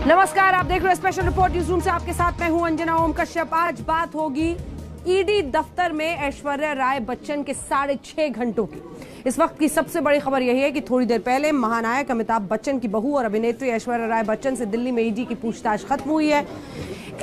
नमस्कार, आप देख रहे हैं स्पेशल रिपोर्ट न्यूज रूम से। आपके साथ मैं हूं अंजना ओम कश्यप। आज बात होगी ईडी दफ्तर में ऐश्वर्या राय बच्चन के 6.5 घंटों की। इस वक्त की सबसे बड़ी खबर यही है कि थोड़ी देर पहले महानायक अमिताभ बच्चन की बहू और अभिनेत्री ऐश्वर्या राय बच्चन से दिल्ली में ईडी की पूछताछ खत्म हुई है।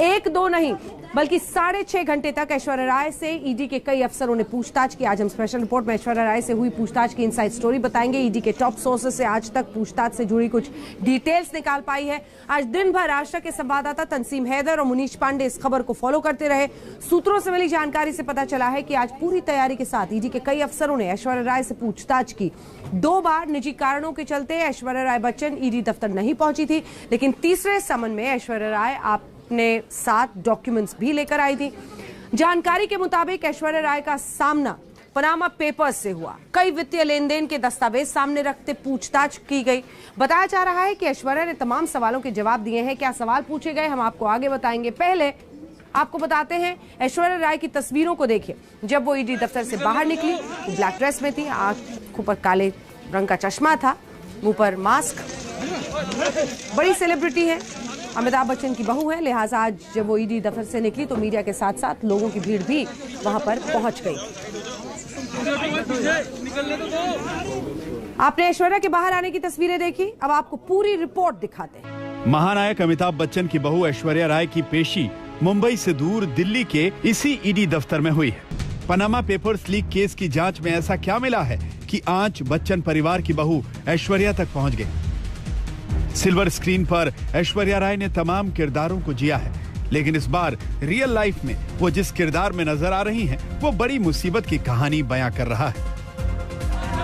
1-2 नहीं बल्कि 6.5 घंटे तक ऐश्वर्या राय से ईडी के कई अफसरों ने पूछताछ की। आज हम स्पेशल रिपोर्ट में ऐश्वर्या राय से हुई पूछताछ की इनसाइड स्टोरी बताएंगे। ईडी के टॉप सोर्सेस से आज तक पूछताछ से जुड़ी कुछ डिटेल्स निकाल पाई है। आज दिन भर आज तक के संवाददाता तंसीम हैदर और मुनीश पांडे इस खबर को फॉलो करते रहे। सूत्रों से मिली जानकारी से पता चला है कि आज पूरी तैयारी के साथ ईडी के कई अफसरों ने ऐश्वर्या राय से पूछताछ की। 2 बार निजी कारणों के चलते ऐश्वर्या राय बच्चन ईडी दफ्तर नहीं पहुंची थी, लेकिन तीसरे समन में ऐश्वर्या राय अपने साथ डॉक्यूमेंट्स भी लेकर आई थी। जानकारी के मुताबिक ऐश्वर्या राय का सामना पनामा पेपर्स से हुआ। कई वित्तीय लेन देन के दस्तावेज सामने रखते पूछताछ की गई। बताया जा रहा है कि ऐश्वर्या ने तमाम सवालों के जवाब दिए हैं। क्या सवाल पूछे गए हम आपको आगे बताएंगे। पहले आपको बताते हैं ऐश्वर्या राय की तस्वीरों को देखिए। जब वो ईडी दफ्तर से बाहर निकली वो ब्लैक ड्रेस में थी, आंखों पर काले रंग का चश्मा था, मुंह पर मास्क। बड़ी सेलिब्रिटी है, अमिताभ बच्चन की बहू है, लिहाजा आज जब वो ईडी दफ्तर से निकली तो मीडिया के साथ साथ लोगों की भीड़ भी वहां पर पहुंच गई। आपने ऐश्वर्या के बाहर आने की तस्वीरें देखी, अब आपको पूरी रिपोर्ट दिखाते हैं। महानायक अमिताभ बच्चन की बहू ऐश्वर्या राय की पेशी मुंबई से दूर दिल्ली के इसी ईडी दफ्तर में हुई है। पनामा पेपर्स लीक केस की जांच में ऐसा क्या मिला है कि आज बच्चन परिवार की बहू ऐश्वर्या तक पहुंच गई। सिल्वर स्क्रीन पर ऐश्वर्या राय ने तमाम किरदारों को जिया है, लेकिन इस बार रियल लाइफ में वो जिस किरदार में नजर आ रही हैं, वो बड़ी मुसीबत की कहानी बयां कर रहा है।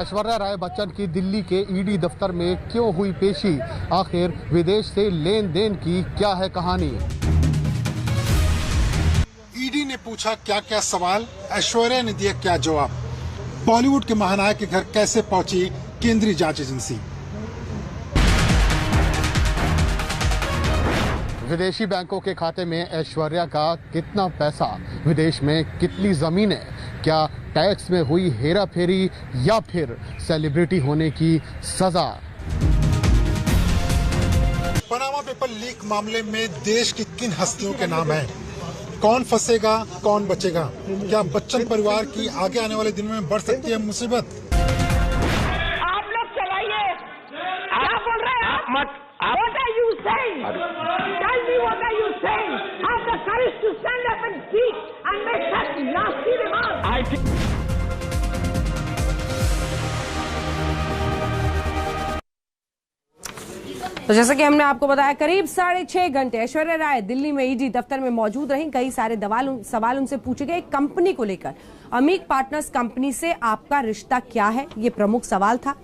ऐश्वर्या राय बच्चन की दिल्ली के ईडी दफ्तर में क्यों हुई पेशी? आखिर विदेश से लेन देन की क्या है कहानी? ईडी ने पूछा क्या क्या सवाल, ऐश्वर्या ने दिया क्या जवाब। बॉलीवुड के महानायक के घर कैसे पहुंची केंद्रीय जांच एजेंसी। विदेशी बैंकों के खाते में ऐश्वर्या का कितना पैसा, विदेश में कितनी जमीनें, क्या टैक्स में हुई हेरा फेरी या फिर सेलिब्रिटी होने की सजा। पनामा पेपर लीक मामले में देश की किन हस्तियों के नाम हैं? कौन फंसेगा, कौन बचेगा? क्या बच्चन परिवार की आगे आने वाले दिनों में बढ़ सकती है मुसीबत? आप लोग चलाइए। क्या बोल रहे हैं आप? What are you saying? Tell me what are you saying? Have the courage to stand up and speak and make such nasty remarks. तो जैसा कि हमने आपको बताया, करीब 6.5 घंटे ऐश्वर्या राय दिल्ली में ईडी दफ्तर में मौजूद रहीं। कई सारे सवाल उनसे पूछे गए कंपनी को लेकर। अमीक पार्टनर्स कंपनी से आपका रिश्ता क्या है, ये प्रमुख सवाल था।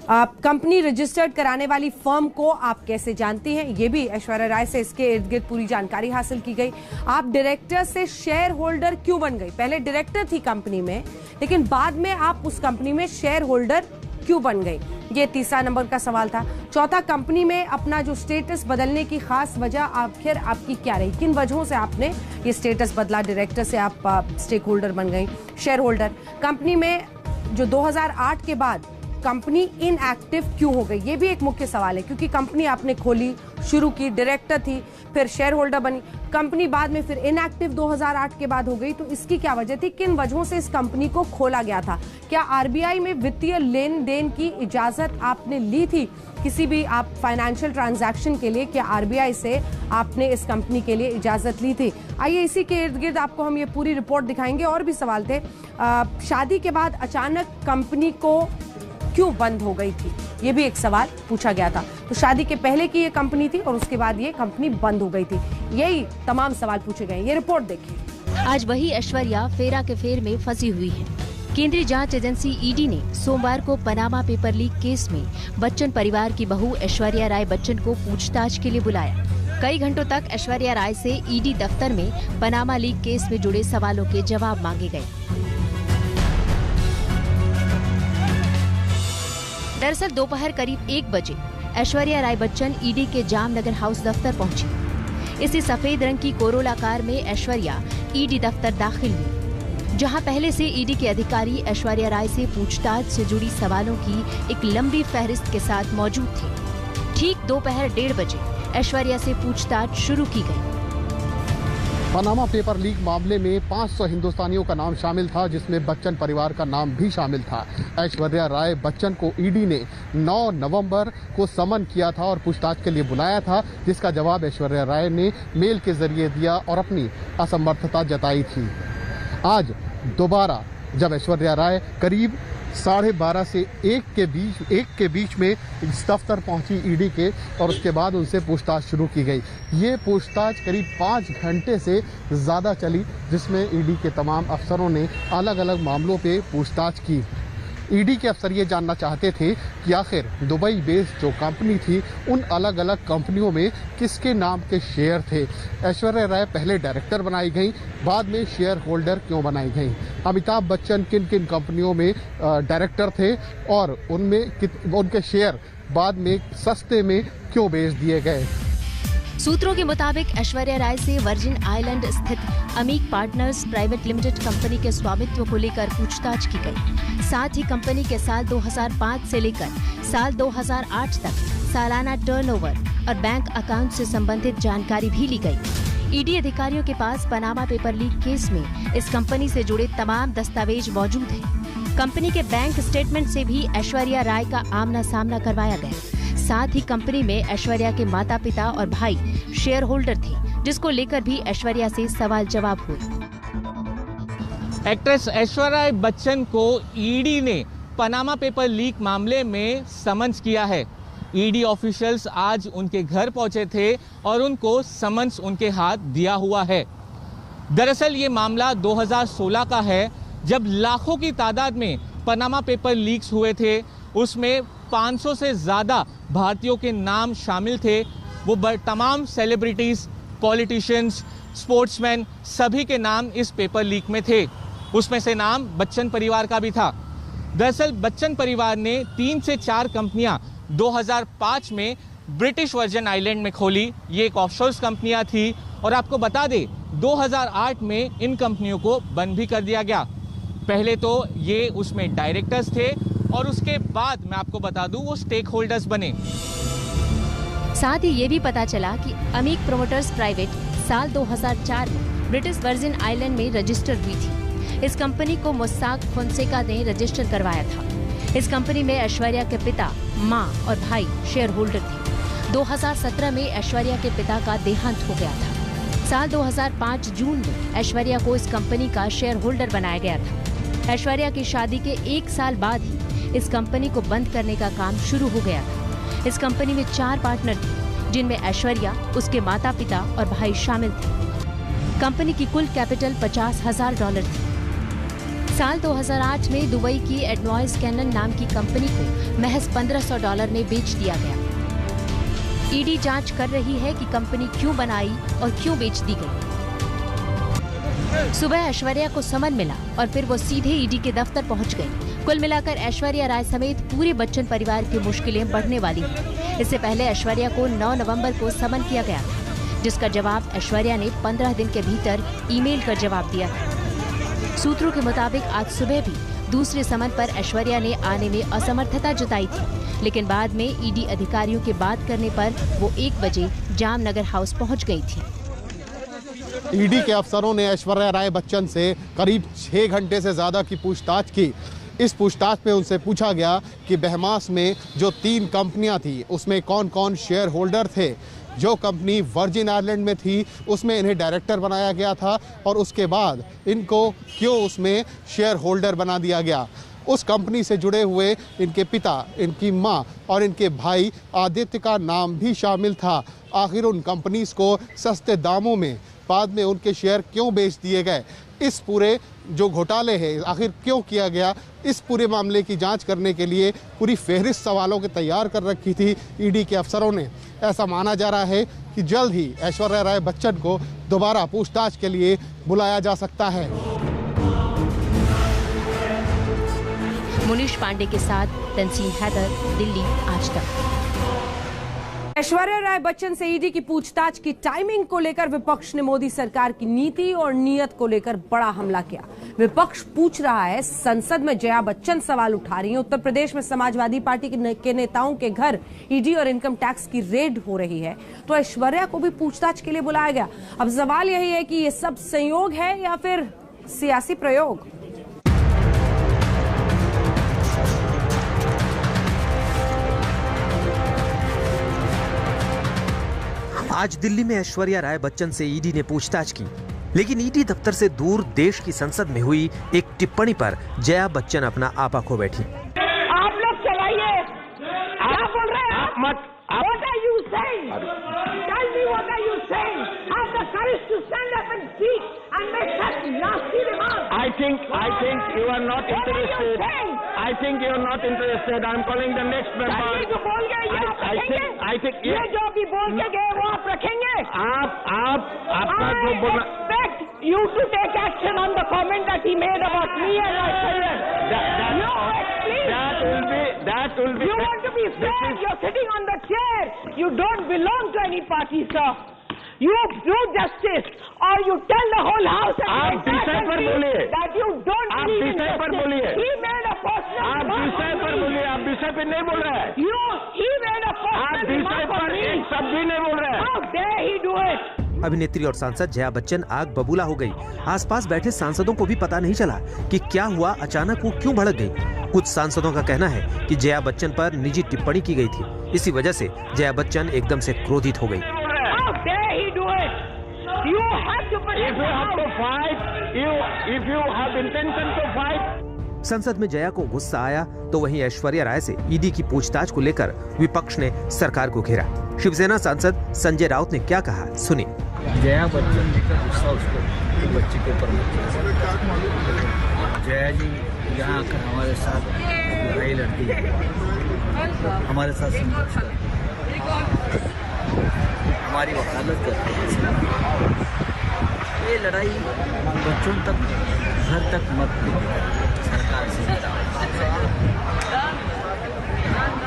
कंपनी रजिस्टर्ड कराने वाली फर्म को आप कैसे जानती हैं, ये भी ऐश्वर्या राय से इसके इर्द गिर्द पूरी जानकारी हासिल की गई। आप डायरेक्टर से शेयर होल्डर क्यों बन गई? पहले डायरेक्टर थी कंपनी में, लेकिन बाद में आप उस कंपनी में शेयर होल्डर क्यों बन गई, ये तीसरा नंबर का सवाल था। चौथा, कंपनी में अपना जो स्टेटस बदलने की खास वजह आखिर आपकी क्या रही? किन वजहों से आपने ये स्टेटस बदला? डायरेक्टर से आप स्टेक होल्डर बन गई, शेयर होल्डर। कंपनी में जो 2008 के बाद कंपनी इनएक्टिव क्यों हो गई, ये भी एक मुख्य सवाल है, क्योंकि कंपनी आपने खोली, शुरू की, डायरेक्टर थी, फिर शेयर होल्डर बनी, कंपनी बाद में फिर इनएक्टिव 2008 के बाद हो गई, तो इसकी क्या वजह थी? किन वजहों से इस कंपनी को खोला गया था? क्या आरबीआई में वित्तीय लेन देन की इजाजत आपने ली थी किसी भी आप फाइनेंशियल ट्रांजैक्शन के लिए? क्या आरबीआई से आपने इस कंपनी के लिए इजाजत ली थी? आइए इसी के इर्द गिर्द आपको हम ये पूरी रिपोर्ट दिखाएंगे। और भी सवाल थे। शादी के बाद अचानक कंपनी को क्यों बंद हो गई थी, ये भी एक सवाल पूछा गया था। तो शादी के पहले की ये कंपनी थी और उसके बाद ये कंपनी बंद हो गई थी। यही तमाम सवाल पूछे गए। ये रिपोर्ट देखिए। आज वही ऐश्वर्या फेरा के फेर में फंसी हुई है। केंद्रीय जांच एजेंसी ईडी ने सोमवार को पनामा पेपर लीक केस में बच्चन परिवार की बहू ऐश्वर्या राय बच्चन को पूछताछ के लिए बुलाया। कई घंटों तक ऐश्वर्या राय से ईडी दफ्तर में पनामा लीक केस में जुड़े सवालों के जवाब मांगे गए। दरअसल दोपहर करीब 1 बजे ऐश्वर्या राय बच्चन ईडी के जामनगर हाउस दफ्तर पहुंची। इसी सफेद रंग की कोरोला कार में ऐश्वर्या ईडी दफ्तर दाखिल हुई, जहां पहले से ईडी के अधिकारी ऐश्वर्या राय से पूछताछ से जुड़ी सवालों की एक लंबी फहरिस्त के साथ मौजूद थे। ठीक दोपहर 1:30 बजे ऐश्वर्या से पूछताछ शुरू की गई। पनामा पेपर लीक मामले में 500 हिंदुस्तानियों का नाम शामिल था, जिसमें बच्चन परिवार का नाम भी शामिल था। ऐश्वर्या राय बच्चन को ईडी ने 9 नवंबर को समन किया था और पूछताछ के लिए बुलाया था, जिसका जवाब ऐश्वर्या राय ने मेल के जरिए दिया और अपनी असमर्थता जताई थी। आज दोबारा जब ऐश्वर्या राय करीब 12:30 से 1 के बीच में इस दफ्तर पहुंची ईडी के, और उसके बाद उनसे पूछताछ शुरू की गई। ये पूछताछ करीब 5 घंटे से ज़्यादा चली, जिसमें ईडी के तमाम अफसरों ने अलग अलग मामलों पे पूछताछ की। ईडी के अफसर ये जानना चाहते थे कि आखिर दुबई बेस्ड जो कंपनी थी, उन अलग अलग कंपनियों में किसके नाम के शेयर थे। ऐश्वर्या राय पहले डायरेक्टर बनाई गई, बाद में शेयर होल्डर क्यों बनाई गई। अमिताभ बच्चन किन किन कंपनियों में डायरेक्टर थे और उनमें उनके शेयर बाद में सस्ते में क्यों बेच दिए गए। सूत्रों के मुताबिक ऐश्वर्या राय से वर्जिन आइलैंड स्थित अमीक पार्टनर्स प्राइवेट लिमिटेड कंपनी के स्वामित्व को लेकर पूछताछ की गई। साथ ही कंपनी के साल 2005 से लेकर साल 2008 तक सालाना टर्नओवर और बैंक अकाउंट से संबंधित जानकारी भी ली गई। ईडी अधिकारियों के पास पनामा पेपर लीक केस में इस कंपनी से जुड़े तमाम दस्तावेज मौजूद हैं। कंपनी के बैंक स्टेटमेंट से भी ऐश्वर्या राय का आमना सामना करवाया गया। साथ ही कंपनी में ऐश्वर्या के माता पिता और भाई शेयर होल्डर थे, जिसको लेकर भी ऐश्वर्या से सवाल जवाब हुए। एक्ट्रेस ऐश्वर्या राय बच्चन को ईडी ने पनामा पेपर लीक मामले में समन्स किया है। ईडी ऑफिशियल्स आज उनके घर पहुंचे थे और उनको समन्स उनके हाथ दिया हुआ है। दरअसल ये मामला 2016 का है, जब लाखों की तादाद में पनामा पेपर लीक्स हुए थे। उसमें 500 से ज़्यादा भारतीयों के नाम शामिल थे। वो तमाम सेलिब्रिटीज़, पॉलिटिशियंस, स्पोर्ट्समैन, सभी के नाम इस पेपर लीक में थे। उसमें से नाम बच्चन परिवार का भी था। दरअसल बच्चन परिवार ने 3 से 4 कंपनियां 2005 में ब्रिटिश वर्जिन आइलैंड में खोली। ये एक ऑफशोर कंपनियां थी और आपको बता दें 2008 में इन कंपनियों को बंद भी कर दिया गया। पहले तो ये उसमें डायरेक्टर्स थे और उसके बाद मैं आपको बता दूं वो स्टेक होल्डर्स बने। साथ ही ये भी पता चला कि अमीक प्रोमोटर्स प्राइवेट साल 2004 में ब्रिटिश वर्जिन आइलैंड में रजिस्टर हुई थी। इस कंपनी को मोस्साक फोंसेका ने रजिस्टर करवाया था। इस कंपनी में ऐश्वर्या के पिता, मां और भाई शेयर होल्डर थे। 2017 में ऐश्वर्या के पिता का देहांत हो गया था। साल 2005 जून में ऐश्वर्या को इस कंपनी का शेयर होल्डर बनाया गया था। ऐश्वर्या की शादी के 1 साल बाद ही इस कंपनी को बंद करने का काम शुरू हो गया था। इस कंपनी में 4 पार्टनर थे, जिनमें ऐश्वर्या, उसके माता पिता और भाई शामिल थे। कंपनी की कुल कैपिटल $50,000 थी। साल 2008 में दुबई की एडनॉइस कैनन नाम की कंपनी को महज $1,500 में बेच दिया गया। ईडी जांच कर रही है कि कंपनी क्यों बनाई और क्यों बेच दी गई। सुबह ऐश्वर्या को समन मिला और फिर वो सीधे ईडी के दफ्तर पहुंच गई। कुल मिलाकर ऐश्वर्या राय समेत पूरे बच्चन परिवार की मुश्किलें बढ़ने वाली हैं। इससे पहले ऐश्वर्या को 9 नवंबर को समन किया गया था, जिसका जवाब ऐश्वर्या ने 15 दिन के भीतर ईमेल कर जवाब दिया था। सूत्रों के मुताबिक आज सुबह भी दूसरे समन पर ऐश्वर्या ने आने में असमर्थता जताई थी, लेकिन बाद में ईडी अधिकारियों के बात करने पर वो 1 बजे जामनगर हाउस पहुंच गई थी। ईडी के अफसरों ने ऐश्वर्या राय बच्चन से करीब 6 घंटे से ज़्यादा की पूछताछ की। इस पूछताछ में उनसे पूछा गया कि बहमास में जो 3 कंपनियां थी उसमें कौन कौन शेयर होल्डर थे। जो कंपनी वर्जिन आइलैंड में थी उसमें इन्हें डायरेक्टर बनाया गया था और उसके बाद इनको क्यों उसमें शेयर होल्डर बना दिया गया। उस कंपनी से जुड़े हुए इनके पिता, इनकी मां और इनके भाई आदित्य का नाम भी शामिल था। आखिर उन कंपनीज को सस्ते दामों में बाद में उनके शेयर क्यों बेच दिए गए, इस पूरे जो घोटाले हैं आखिर क्यों किया गया, इस पूरे मामले की जांच करने के लिए पूरी फहरिस्त सवालों के तैयार कर रखी थी ईडी के अफसरों ने। ऐसा माना जा रहा है कि जल्द ही ऐश्वर्या राय बच्चन को दोबारा पूछताछ के लिए बुलाया जा सकता है। मुनीश पांडे के साथ तंसीम हैदर, दिल्ली आज तक। ऐश्वर्या राय बच्चन से ईडी की पूछताछ की टाइमिंग को लेकर विपक्ष ने मोदी सरकार की नीति और नीयत को लेकर बड़ा हमला किया। विपक्ष पूछ रहा है, संसद में जया बच्चन सवाल उठा रही हैं, उत्तर प्रदेश में समाजवादी पार्टी के नेताओं के घर ईडी और इनकम टैक्स की रेड हो रही है, तो ऐश्वर्या को भी पूछताछ के लिए बुलाया गया। अब सवाल यही है कि ये सब संयोग है या फिर सियासी प्रयोग। आज दिल्ली में ऐश्वर्या राय बच्चन से ईडी ने पूछताछ की, लेकिन ईडी दफ्तर से दूर देश की संसद में हुई एक टिप्पणी पर जया बच्चन अपना आपा खो बैठी। आप लोग चलाइए, क्या बोल रहे हैं आप? मत What are you saying? Tell me what are you saying? Have the courage to stand up and speak and make such nasty remarks. I think you are not interested. I think you are not interested. I'm calling the next member. ये जो बोल गए ये आप रखेंगे? I think ये जो अभी बोल के गए वो आप रखेंगे? आपका जो बोला. I expect you to take action on the comment that he made about me and my children. That will be. You want to be fair? You're sitting on the chair. You don't belong to any party, sir. You do justice, or you tell the whole house and that you don't believe in justice. He made a personal आप विषय पर बोलिए, आप विषय पे नहीं बोल रहे हैं। He made a personal remark for me. एक शब्द भी नहीं बोल रहे हैं। How dare he do it? अभिनेत्री और सांसद जया बच्चन आग बबूला हो गई। आसपास बैठे सांसदों को भी पता नहीं चला कि क्या हुआ, अचानक वो क्यों भड़क गई। कुछ सांसदों का कहना है कि जया बच्चन पर निजी टिप्पणी की गई थी, इसी वजह से जया बच्चन एकदम से क्रोधित हो गई। How dare he do it? You have to If you have to fight, if you have intention to fight. संसद में जया को गुस्सा आया तो वहीं ऐश्वर्या राय से ईडी की पूछताछ को लेकर विपक्ष ने सरकार को घेरा। शिवसेना सांसद संजय राउत ने क्या कहा, सुनिए। जया बच्चन जी का गुस्सा उसको बच्चे के ऊपर जया जी यहाँ आकर हमारे साथ लड़ाई लड़ती है, हमारे साथ संघर्ष करती है, हमारी वकालत करती है। ये लड़ाई बच्चों तक घर तक मत सरकार से।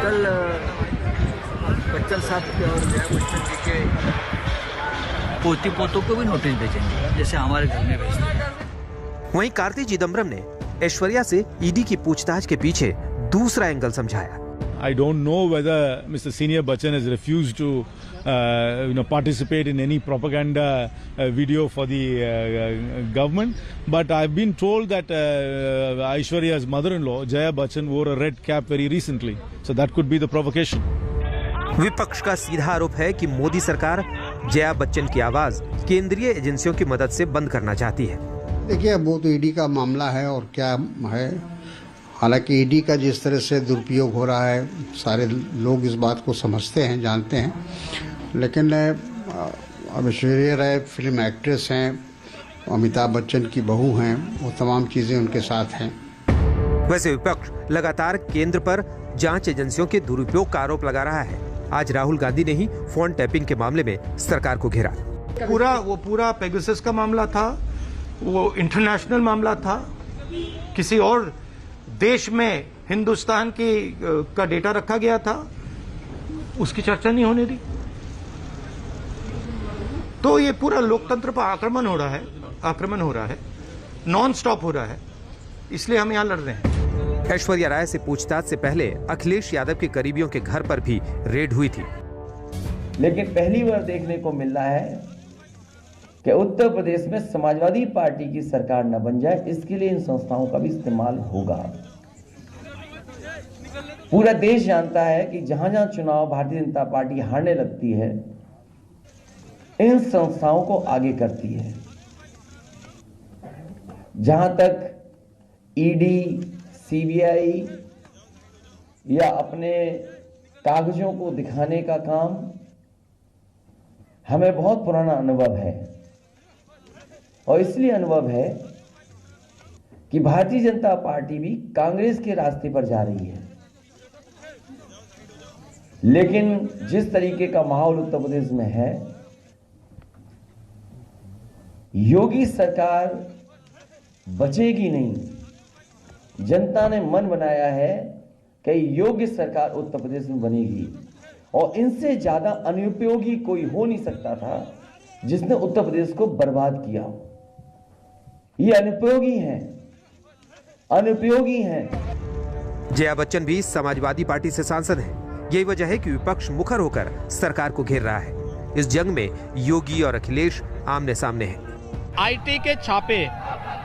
कल बच्चन साहब के और जया बच्चन जी के पोती पोतों को भी नोटिस भेजेंगे, जैसे हमारे घर में भेजते हैं। वहीं कार्ति चिदम्बरम ने ऐश्वर्या से ईडी की पूछताछ के पीछे दूसरा एंगल समझाया। I don't know whether Mr. Senior Bachchan has refused to, participate in any propaganda video for the government. But I've been told that Aishwarya's mother-in-law, Jaya Bachchan, wore a red cap very recently. So that could be the provocation. विपक्ष का सीधा आरोप है कि मोदी सरकार जया बच्चन की आवाज केंद्रीय एजेंसियों की मदद से बंद करना चाहती है। देखिए, वो तो ईडी का मामला है और क्या है। हालांकि ईडी का जिस तरह से दुरुपयोग हो रहा है, सारे लोग इस बात को समझते हैं, जानते हैं, लेकिन अब ऐश्वर्या राय फिल्म एक्ट्रेस हैं, अमिताभ बच्चन की बहू हैं, वो तमाम चीजें उनके साथ हैं। वैसे विपक्ष लगातार केंद्र पर जांच एजेंसियों के दुरुपयोग का आरोप लगा रहा है। आज राहुल गांधी ने ही फोन टैपिंग के मामले में सरकार को घेरा। पूरा पेगासस का मामला था, वो इंटरनेशनल मामला था, किसी और देश में हिंदुस्तान का डेटा रखा गया था, उसकी चर्चा नहीं होने दी। तो ये पूरा लोकतंत्र पर आक्रमण हो रहा है, नॉन स्टॉप हो रहा है, इसलिए हम यहाँ लड़ रहे हैं। ऐश्वर्या राय से पूछताछ से पहले अखिलेश यादव के करीबियों के घर पर भी रेड हुई थी। लेकिन पहली बार देखने को मिल रहा है कि उत्तर प्रदेश में समाजवादी पार्टी की सरकार न बन जाए, इसके लिए इन संस्थाओं का भी इस्तेमाल होगा। पूरा देश जानता है कि जहां जहां चुनाव भारतीय जनता पार्टी हारने लगती है, इन संस्थाओं को आगे करती है। जहां तक ईडी, सीबीआई या अपने कागजों को दिखाने का काम, हमें बहुत पुराना अनुभव है और इसलिए अनुभव है कि भारतीय जनता पार्टी भी कांग्रेस के रास्ते पर जा रही है। लेकिन जिस तरीके का माहौल उत्तर प्रदेश में है, योगी सरकार बचेगी नहीं। जनता ने मन बनाया है कि योग्य सरकार उत्तर प्रदेश में बनेगी और इनसे ज्यादा अनुपयोगी कोई हो नहीं सकता था जिसने उत्तर प्रदेश को बर्बाद किया। ये अनुपयोगी हैं। जया बच्चन भी समाजवादी पार्टी से सांसद हैं। यही वजह है कि विपक्ष मुखर होकर सरकार को घेर रहा है। इस जंग में योगी और अखिलेश आमने सामने हैं। आईटी के छापे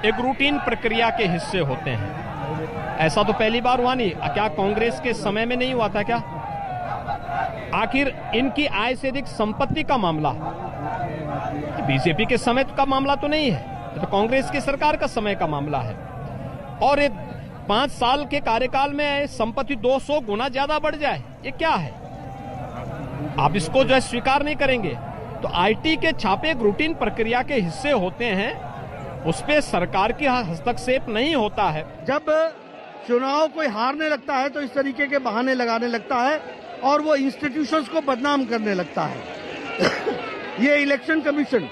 एक रूटीन प्रक्रिया के हिस्से होते हैं। ऐसा तो पहली बार हुआ नहीं। क्या कांग्रेस के समय में नहीं हुआ था क्या? आखिर इनकी आय से अधिक संपत्ति का मामला बीजेपी के समय का मामला तो नहीं है, तो कांग्रेस की सरकार का समय का मामला है। और एक 5 साल के कार्यकाल में संपत्ति 200 गुना ज्यादा बढ़ जाए, ये क्या है? आप इसको जो है स्वीकार नहीं करेंगे। तो आईटी के छापे एक रूटीन प्रक्रिया के हिस्से होते हैं, उस पे सरकार की हस्तक्षेप नहीं होता है। जब चुनाव कोई हारने लगता है तो इस तरीके के बहाने लगाने लगता है और वो इंस्टीट्यूशंस को बदनाम करने लगता है। ये इलेक्शन कमीशन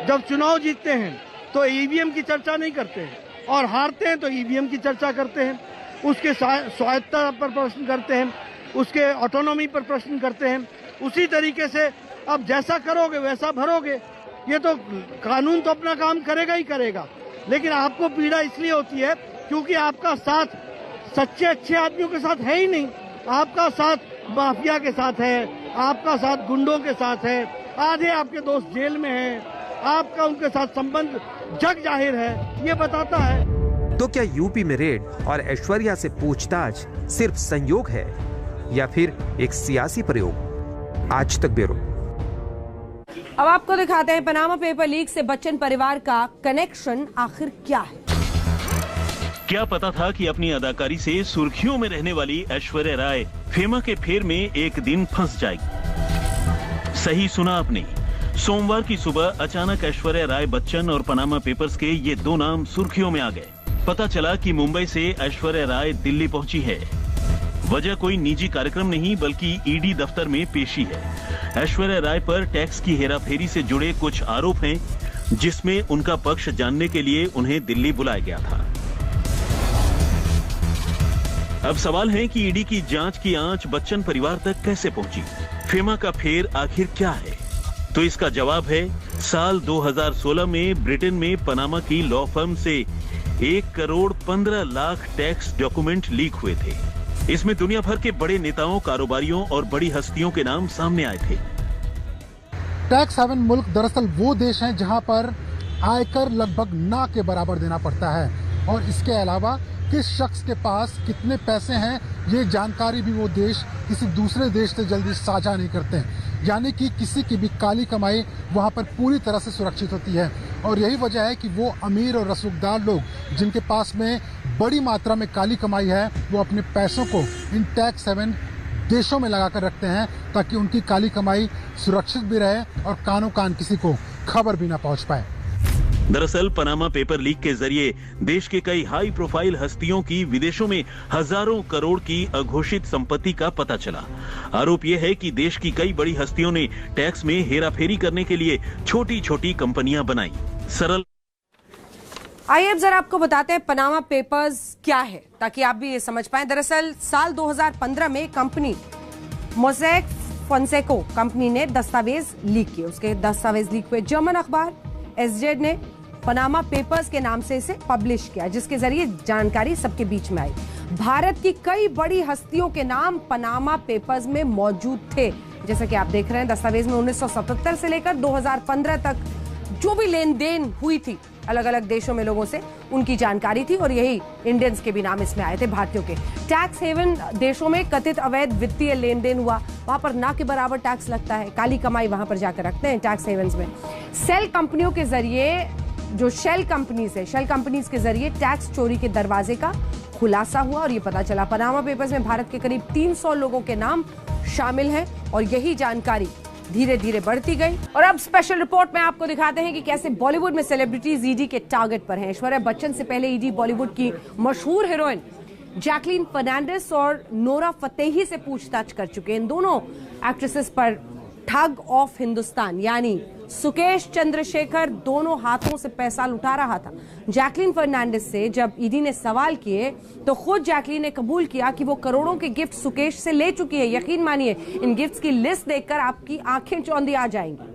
जब चुनाव जीतते हैं तो ईवीएम की चर्चा नहीं करते हैं और हारते हैं तो ईवीएम की चर्चा करते हैं, उसके स्वायत्तता पर प्रश्न करते हैं, उसके ऑटोनॉमी पर प्रश्न करते हैं। उसी तरीके से अब जैसा करोगे वैसा भरोगे। ये तो कानून तो अपना काम करेगा ही करेगा, लेकिन आपको पीड़ा इसलिए होती है क्योंकि आपका साथ सच्चे अच्छे आदमियों के साथ है ही नहीं। आपका साथ माफिया के साथ है, आपका साथ गुंडों के साथ है, आधे आपके दोस्त जेल में हैं, आपका उनके साथ संबंध जग जाहिर है, ये बताता है। तो क्या यूपी में रेड और ऐश्वर्या से पूछताछ सिर्फ संयोग है या फिर एक सियासी प्रयोग? आज तक ब्यूरो। अब आपको दिखाते हैं पनामा पेपर लीक से बच्चन परिवार का कनेक्शन आखिर क्या है। क्या पता था कि अपनी अदाकारी से सुर्खियों में रहने वाली ऐश्वर्या राय फेमा के फेर में एक दिन फंस जाएगी। सही सुना आपने, सोमवार की सुबह अचानक ऐश्वर्या राय बच्चन और पनामा पेपर्स के ये 2 नाम सुर्खियों में आ गए। पता चला कि मुंबई से ऐश्वर्या राय दिल्ली पहुंची है। वजह कोई निजी कार्यक्रम नहीं बल्कि ईडी दफ्तर में पेशी है। ऐश्वर्या राय पर टैक्स की हेराफेरी से जुड़े कुछ आरोप हैं, जिसमें उनका पक्ष जानने के लिए उन्हें दिल्ली बुलाया गया था। अब सवाल है कि ईडी की जांच की आंच बच्चन परिवार तक कैसे पहुंची? फेमा का फेर आखिर क्या है? तो इसका जवाब है साल 2016 में ब्रिटेन में पनामा की लॉ फर्म से 1 crore 15 lakh tax document leak हुए थे। इसमें दुनिया भर के बड़े नेताओं, कारोबारियों और बड़ी हस्तियों के नाम सामने आए थे। टैक्स हेवन मुल्क दरअसल वो देश हैं जहां पर आयकर लगभग ना के बराबर देना पड़ता है, और इसके अलावा किस शख्स के पास कितने पैसे हैं ये जानकारी भी वो देश किसी दूसरे देश से जल्दी साझा नहीं करते हैं। यानी कि किसी की भी काली कमाई वहाँ पर पूरी तरह से सुरक्षित होती है, और यही वजह है कि वो अमीर और रसूखदार लोग जिनके पास में बड़ी मात्रा में काली कमाई है वो अपने पैसों को इन टैक्स हेवन देशों में लगा कर रखते हैं ताकि उनकी काली कमाई सुरक्षित भी रहे और कानो कान किसी को खबर भी ना पहुँच पाए। दरअसल पनामा पेपर लीक के जरिए देश के कई हाई प्रोफाइल हस्तियों की विदेशों में हजारों करोड़ की अघोषित संपत्ति का पता चला। आरोप यह है कि देश की कई बड़ी हस्तियों ने टैक्स में हेराफेरी करने के लिए छोटी छोटी कंपनियां बनाई। सरल आइए अब जरा आपको बताते हैं पनामा पेपर्स क्या है, ताकि आप भी ये समझ पाएं। दरअसल साल 2015 में कंपनी मोज़ेक फोंसेका कंपनी ने दस्तावेज लीक किए। उसके दस्तावेज लीक हुए। जर्मन अखबार एसजेड ने पनामा पेपर्स के नाम से इसे पब्लिश किया, जिसके जरिए जानकारी सबके बीच में आई। भारत की कई बड़ी हस्तियों के नाम पनामा पेपर्स में मौजूद थे। जैसा कि आप देख रहे हैं, दस्तावेज में 1977 से लेकर 2015 तक जो भी लेन देन हुई थी अलग अलग देशों में लोगों से, उनकी जानकारी थी, और यही इंडियंस के भी नाम इसमें आए थे, भारतीयों के। टैक्स हेवन देशों में कथित अवैध वित्तीय लेन देन हुआ, वहां पर ना के बराबर टैक्स लगता है, काली कमाई वहां पर जाकर रखते हैं टैक्स हेवन्स में। सेल कंपनियों के जरिए, जो शेल कंपनीज है, शेल कंपनीज के जरिए टैक्स चोरी के दरवाजे का खुलासा हुआ, और ये पता चला पनामा पेपर्स में भारत के करीब 300 लोगों के नाम शामिल हैं, और यही जानकारी धीरे धीरे बढ़ती गई। और अब स्पेशल रिपोर्ट में आपको दिखाते हैं कि कैसे बॉलीवुड में सेलिब्रिटीज ईडी के टारगेट पर हैं। ऐश्वर्या बच्चन से पहले ईडी बॉलीवुड की मशहूर हीरोइन जैकलीन फर्नांडिस और नोरा फतेही से पूछताछ कर चुके हैं। इन दोनों एक्ट्रेसेस पर ठग ऑफ हिंदुस्तान यानी सुकेश चंद्रशेखर दोनों हाथों से पैसा लुटा रहा था। जैकलीन फर्नांडिस से जब ईडी ने सवाल किए तो खुद जैकलीन ने कबूल किया कि वो करोड़ों के गिफ्ट सुकेश से ले चुकी है। यकीन मानिए, इन गिफ्ट्स की लिस्ट देखकर आपकी आंखें चौंधी आ जाएंगी।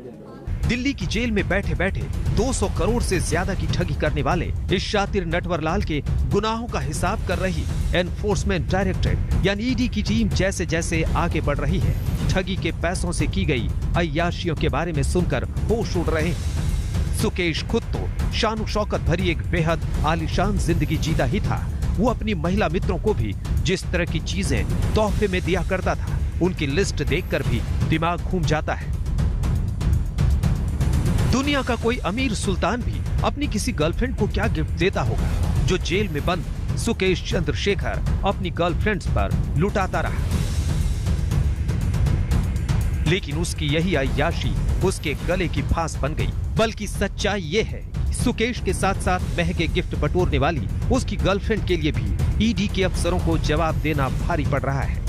दिल्ली की जेल में बैठे बैठे 200 करोड़ से ज्यादा की ठगी करने वाले इस शातिर नटवरलाल के गुनाहों का हिसाब कर रही एनफोर्समेंट डायरेक्टरेट यानी ईडी की टीम जैसे जैसे आगे बढ़ रही है, ठगी के पैसों से की गई अय्याशियों के बारे में सुनकर होश उड़ रहे हैं। सुकेश खुद तो शान शौकत भरी एक बेहद आलीशान जिंदगी जीता ही था। वो अपनी महिला मित्रों को भी जिस तरह की चीजें तोहफे में दिया करता था, उनकी लिस्ट देखकर भी दिमाग घूम जाता है। दुनिया का कोई अमीर सुल्तान भी अपनी किसी गर्लफ्रेंड को क्या गिफ्ट देता होगा, जो जेल में बंद सुकेश चंद्रशेखर अपनी गर्लफ्रेंड्स पर लुटाता रहा। लेकिन उसकी यही अय्याशी उसके गले की फांस बन गई। बल्कि सच्चाई ये है, सुकेश के साथ साथ महंगे गिफ्ट बटोरने वाली उसकी गर्लफ्रेंड के लिए भी ईडी के अफसरों को जवाब देना भारी पड़ रहा है।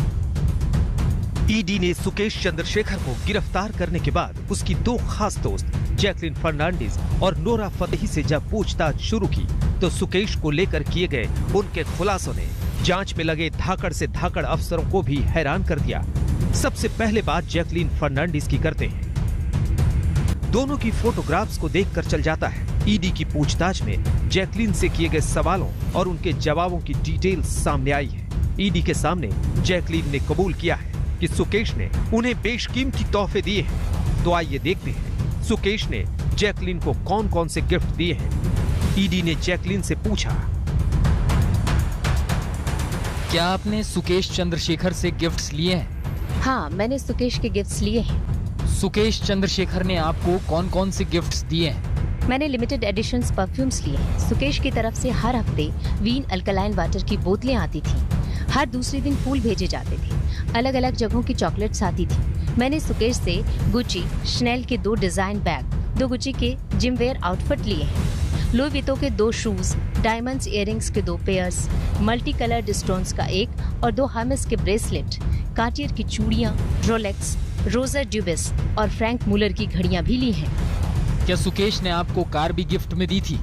ईडी ने सुकेश चंद्रशेखर को गिरफ्तार करने के बाद उसकी दो खास दोस्त जैकलीन फर्नांडिस और नोरा फतेही से जब पूछताछ शुरू की तो सुकेश को लेकर किए गए उनके खुलासों ने जांच में लगे धाकड़ से धाकड़ अफसरों को भी हैरान कर दिया। सबसे पहले बात जैकलीन फर्नांडिस की करते हैं। दोनों की फोटोग्राफ्स को देखकर चल जाता है ईडी की पूछताछ में जैकलीन से किए गए सवालों और उनके जवाबों की डिटेल्स सामने आई है। ईडी के सामने जैकलीन ने कबूल किया है कि सुकेश ने उन्हें बेशकीमती तोहफे दिए हैं। तो आइए देखते हैं सुकेश ने जैकलीन को कौन कौन से गिफ्ट दिए हैं। ईडी ने जैकलीन से पूछा, क्या आपने सुकेश चंद्रशेखर से गिफ्ट्स लिए हैं? हाँ, मैंने सुकेश के गिफ्ट्स लिए हैं। सुकेश चंद्रशेखर ने आपको कौन कौन से गिफ्ट्स दिए हैं? मैंने लिमिटेड एडिशंस परफ्यूम्स लिए हैं। सुकेश की तरफ से हर हफ्ते वीन अल्कलाइन वाटर की बोतलें आती थी। हर दूसरे दिन फूल भेजे जाते थे। अलग अलग जगहों की चॉकलेट्स आती थी। मैंने सुकेश से गुची, शनेल के 2 डिजाइन बैग, 2 गुची के जिमवेयर आउटफिट लिए हैं, लुई वितो के 2 शूज, डायमंड्स इयररिंग्स के 2 पेयर्स, मल्टी कलर्ड स्टोन्स का 1 और 2 हर्मेस के ब्रेसलेट, कार्टियर की चूड़ियां, रोलेक्स, रोजर ड्यूबिस और फ्रैंक मूलर की घड़ियां भी ली हैं। क्या सुकेश ने आपको कार भी गिफ्ट में दी थी?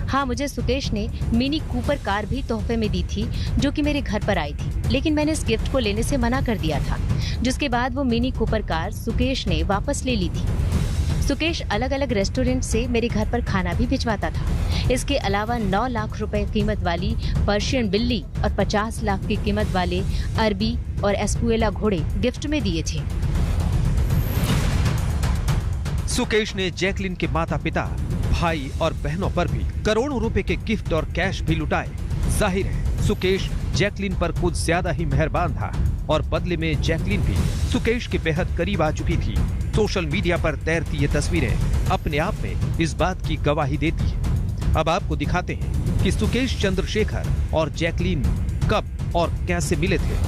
हाँ, मुझे सुकेश ने मिनी कूपर कार भी तोहफे में दी थी, जो कि मेरे घर पर आई थी। लेकिन मैंने इस गिफ्ट को लेने से मना कर दिया था, जिसके बाद वो मिनी कूपर कार सुकेश ने वापस ले ली थी। सुकेश अलग अलग रेस्टोरेंट से मेरे घर पर खाना भी भिजवाता था। इसके अलावा 9 लाख रुपए कीमत वाली पर्शियन बिल्ली और 50 लाख की कीमत वाले अरबी और एस्पुएला घोड़े गिफ्ट में दिए थे। सुकेश ने जैकलीन के माता पिता, भाई और बहनों पर भी करोड़ों रुपए के गिफ्ट और कैश भी लुटाए। जाहिर है सुकेश जैकलीन पर कुछ ज्यादा ही मेहरबान था और बदले में जैकलीन भी सुकेश के बेहद करीब आ चुकी थी। सोशल मीडिया पर तैरती ये तस्वीरें अपने आप में इस बात की गवाही देती है। अब आपको दिखाते हैं कि सुकेश चंद्रशेखर और जैकलीन कब और कैसे मिले थे।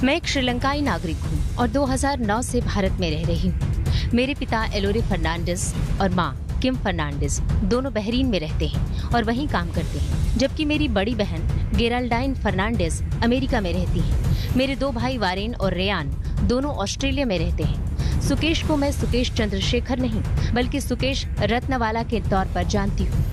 मैं एक श्रीलंकाई नागरिक हूँ और 2009 से भारत में रह रही हूँ। मेरे पिता एलोरे फर्नांडिस और माँ किम फर्नांडिस दोनों बहरीन में रहते हैं और वहीं काम करते हैं, जबकि मेरी बड़ी बहन गेराल्डाइन फर्नांडिस अमेरिका में रहती है। मेरे 2 भाई वारेन और रेयान दोनों ऑस्ट्रेलिया में रहते हैं। सुकेश को मैं सुकेश चंद्रशेखर नहीं बल्कि सुकेश रत्नवाला के तौर पर जानती हूँ।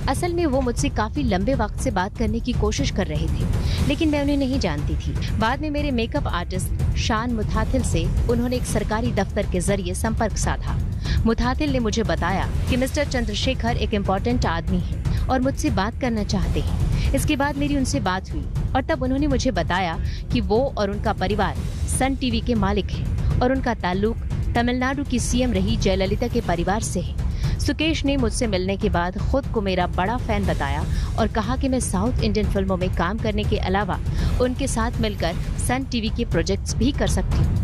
असल में वो मुझसे काफी लंबे वक्त से बात करने की कोशिश कर रहे थे, लेकिन मैं उन्हें नहीं जानती थी। बाद में मेरे मेकअप आर्टिस्ट शान मुथातिल से उन्होंने एक सरकारी दफ्तर के जरिए संपर्क साधा। मुथातिल ने मुझे बताया कि मिस्टर चंद्रशेखर एक इम्पोर्टेंट आदमी है और मुझसे बात करना चाहते हैं। इसके बाद मेरी उनसे बात हुई और तब उन्होंने मुझे बताया कि वो और उनका परिवार सन टीवी के मालिक हैं और उनका ताल्लुक तमिलनाडु की सीएम रही जयललिता के परिवार से है। सुकेश ने मुझसे मिलने के बाद खुद को मेरा बड़ा फैन बताया और कहा कि मैं साउथ इंडियन फिल्मों में काम करने के अलावा उनके साथ मिलकर सन टीवी के प्रोजेक्ट्स भी कर सकती हूँ।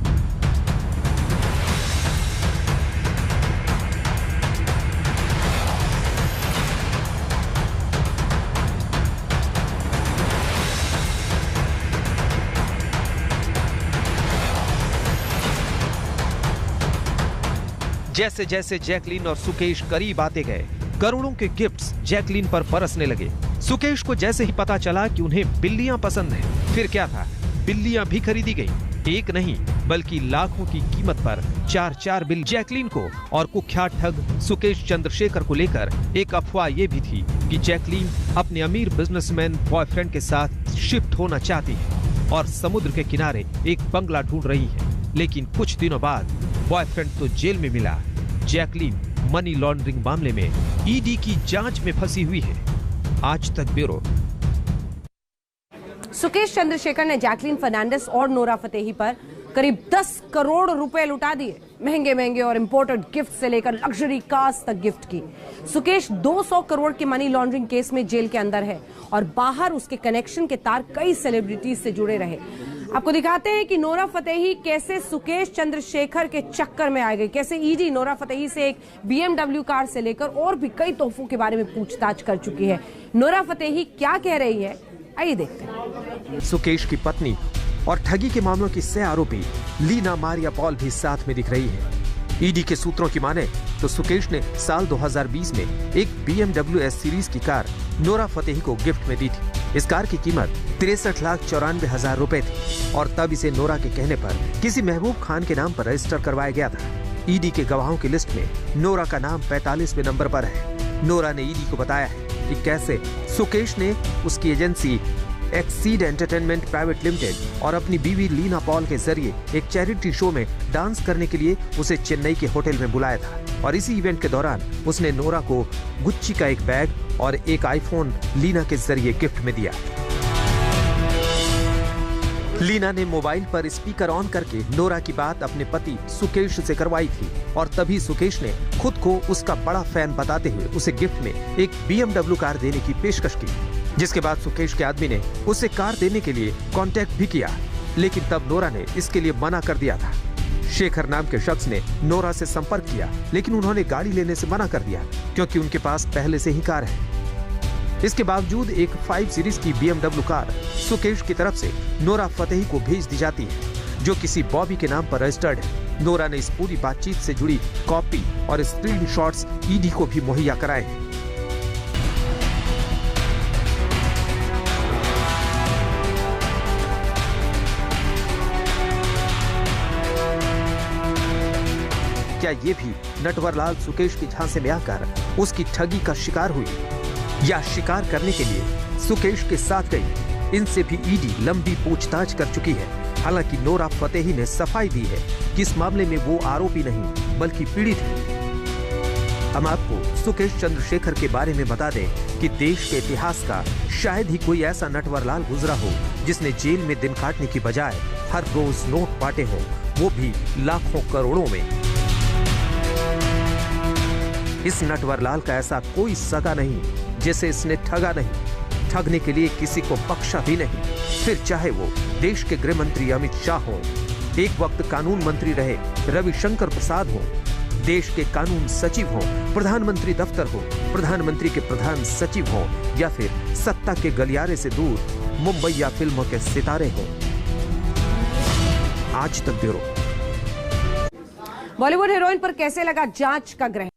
जैसे जैसे जैकलीन और सुकेश करीब आते गए, करोड़ों के गिफ्ट्स जैकलीन पर बरसने लगे। सुकेश को जैसे ही पता चला कि उन्हें बिल्लियां पसंद हैं, फिर क्या था, बिल्लियां भी खरीदी गई। एक नहीं बल्कि लाखों की कीमत पर 4 बिल जैकलीन को और कुख्यात ठग सुकेश चंद्रशेखर को लेकर एक अफवाह ये भी थी कि जैकलीन अपने अमीर बिजनेसमैन बॉयफ्रेंड के साथ शिफ्ट होना चाहती है और समुद्र के किनारे एक बंगला ढूंढ रही है। लेकिन कुछ दिनों बाद बॉयफ्रेंड तो जेल में मिला। जैकलीन मनी लॉन्ड्रिंग मामले में ईडी की जांच में फंसी हुई है। आज तक ब्यूरो। सुकेश चंद्रशेखर ने जैकलीन फर्नांडिस और नोरा फतेही पर करीब 10 करोड़ रुपए लुटा दिए। महंगे महंगे और इंपोर्टेड गिफ्ट से लेकर लग्जरी कार्स तक गिफ्ट की। सुकेश 200 करोड़ के मनी लॉन्ड्रिंग केस में जेल के अंदर है और बाहर उसके कनेक्शन के तार कई सेलिब्रिटीज से जुड़े रहे। आपको दिखाते हैं कि नोरा फतेही कैसे सुकेश चंद्रशेखर के चक्कर में आ गई, कैसे ईडी नोरा फतेही से एक BMW कार से लेकर और भी कई तोहफों के बारे में पूछताछ कर चुकी है। नोरा फतेही क्या कह रही है, आइए देखते हैं। सुकेश की पत्नी और ठगी के मामलों की सह आरोपी लीना मारिया पॉल भी साथ में दिख रही है। ईडी के सूत्रों की माने तो सुकेश ने साल 2020 में एक BMW S सीरीज की कार नोरा फतेही को गिफ्ट में दी थी। इस कार की कीमत 63,94,000 रुपए थी और तब इसे नोरा के कहने पर किसी महबूब खान के नाम पर रजिस्टर करवाया गया था। ईडी के गवाहों की लिस्ट में नोरा का नाम 45वें नंबर पर है। नोरा ने ईडी को बताया है कि कैसे सुकेश ने उसकी agency exceed entertainment private limited और अपनी बीवी लीना पॉल के जरिए एक चैरिटी शो में डांस करने के लिए उसे चेन्नई के होटल में बुलाया था और इसी इवेंट के दौरान उसने नोरा को गुच्ची का एक बैग और एक आईफोन लीना के जरिए गिफ्ट में दिया। लीना ने मोबाइल पर स्पीकर ऑन करके नोरा की बात अपने पति सुकेश से करवाई थी और तभी सुकेश ने खुद को उसका बड़ा फैन बताते हुए उसे गिफ्ट में एक BMW कार देने की पेशकश की, जिसके बाद सुकेश के आदमी ने उसे कार देने के लिए कांटेक्ट भी किया, लेकिन तब नोरा ने इसके लिए मना कर दिया था। शेखर नाम के शख्स ने नोरा से संपर्क किया, लेकिन उन्होंने गाड़ी लेने से मना कर दिया क्योंकि उनके पास पहले से ही कार है। इसके बावजूद एक 5 सीरीज की BMW कार सुकेश की तरफ से नोरा फतेही को भेज दी जाती है, जो किसी बॉबी के नाम पर रजिस्टर्ड है। नोरा ने इस पूरी बातचीत से जुड़ी कॉपी और स्क्रीनशॉट्स ईडी को भी मुहैया कराए हैं। क्या ये भी नटवरलाल सुकेश की झांसे में आकर उसकी ठगी का शिकार हुई या शिकार करने के लिए सुकेश के साथ गई? इनसे भी ईडी लंबी पूछताछ कर चुकी है। हालांकि नोरा फतेही ने सफाई दी है कि इस मामले में वो आरोपी नहीं बल्कि पीड़ित है। हम आपको सुकेश चंद्रशेखर के बारे में बता दें कि देश के इतिहास का शायद ही कोई ऐसा नटवरलाल गुजरा हो जिसने जेल में दिन काटने की बजाय हर रोज नोट बांटे हों, वो भी लाखों करोड़ों में। इस नटवरलाल का ऐसा कोई सगा नहीं जिसे इसने ठगा नहीं, ठगने के लिए किसी को बख्शा भी नहीं, फिर चाहे वो देश के गृह मंत्री अमित शाह हो, एक वक्त कानून मंत्री रहे रविशंकर प्रसाद हो, देश के कानून सचिव हो, प्रधानमंत्री दफ्तर हो, प्रधानमंत्री के प्रधान सचिव हो, या फिर सत्ता के गलियारे से दूर मुंबई या फिल्मों के सितारे हो। आज तक ब्यूरो। बॉलीवुड हीरोइन पर कैसे लगा जांच का ग्रहण?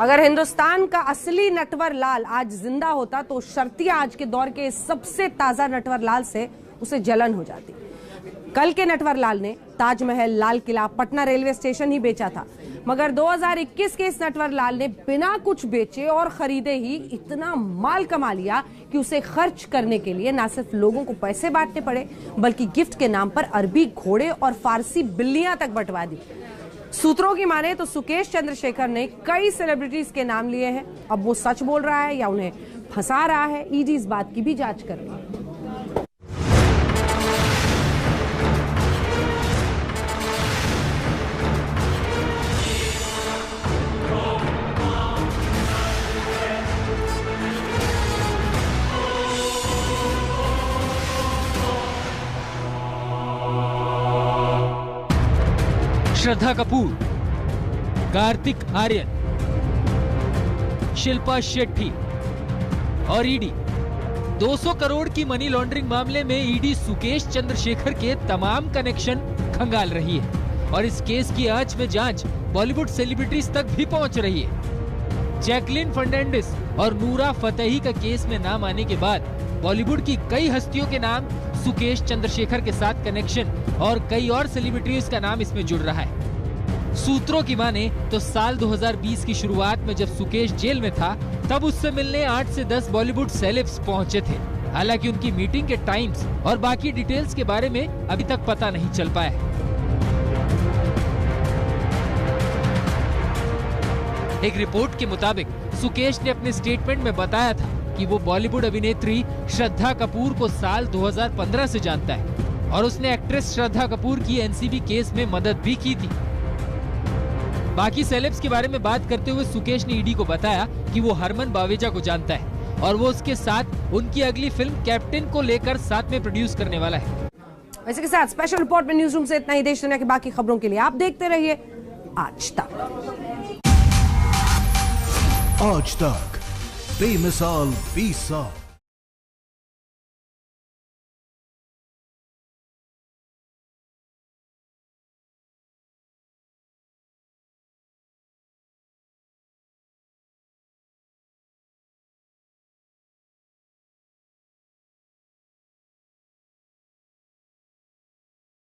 अगर हिंदुस्तान का असली नटवर लाल आज जिंदा होता तो शर्तिया आज के दौर के सबसे ताजा नटवर लाल से उसे जलन हो जाती। कल के नटवर लाल ने ताजमहल, लाल किला, पटना रेलवे स्टेशन ही बेचा था, मगर 2021 के इस नटवर लाल ने बिना कुछ बेचे और खरीदे ही इतना माल कमा लिया कि उसे खर्च करने के लिए न सिर्फ लोगों को पैसे बांटने पड़े बल्कि गिफ्ट के नाम पर अरबी घोड़े और फारसी बिल्लियां तक बंटवा दी। सूत्रों की माने तो सुकेश चंद्रशेखर ने कई सेलिब्रिटीज के नाम लिए हैं। अब वो सच बोल रहा है या उन्हें फंसा रहा है, ईडी इस बात की भी जांच कर रही है। श्रद्धा कपूर, कार्तिक आर्यन, शिल्पा शेट्टी और ईडी 200 करोड़ की मनी लॉन्ड्रिंग मामले में ईडी सुकेश चंद्रशेखर के तमाम कनेक्शन खंगाल रही है और इस केस की आंच में जांच बॉलीवुड सेलिब्रिटीज तक भी पहुंच रही है। जैकलीन फर्नांडिस और नूरा फतेही का केस में नाम आने के बाद बॉलीवुड की कई हस्तियों के नाम, सुकेश चंद्रशेखर के साथ कनेक्शन और कई और सेलिब्रिटीज का नाम इसमें जुड़ रहा है। सूत्रों की माने तो साल 2020 की शुरुआत में जब सुकेश जेल में था, तब उससे मिलने 8 से 10 बॉलीवुड सेलेब्स पहुंचे थे। हालांकि उनकी मीटिंग के टाइम्स और बाकी डिटेल्स के बारे में अभी तक पता नहीं चल पाया है। एक रिपोर्ट के मुताबिक सुकेश ने अपने स्टेटमेंट में बताया था कि वो बॉलीवुड अभिनेत्री श्रद्धा कपूर को साल 2015 से जानता है और उसने एक्ट्रेस श्रद्धा कपूर की एनसीबी केस में मदद भी की थी। बाकी सेलेब्स के बारे में बात करते हुए सुकेश ने ईडी को बताया कि वो हरमन बावेजा को जानता है और वो उसके साथ उनकी अगली फिल्म कैप्टन को लेकर साथ में प्रोड्यूस करने वाला है। इसी के साथ स्पेशल रिपोर्ट में न्यूज रूम से इतना ही। देश दुनिया की बाकी खबरों के लिए आप देखते रहिए आज तक। आज तक बेमिसाल 20 साल।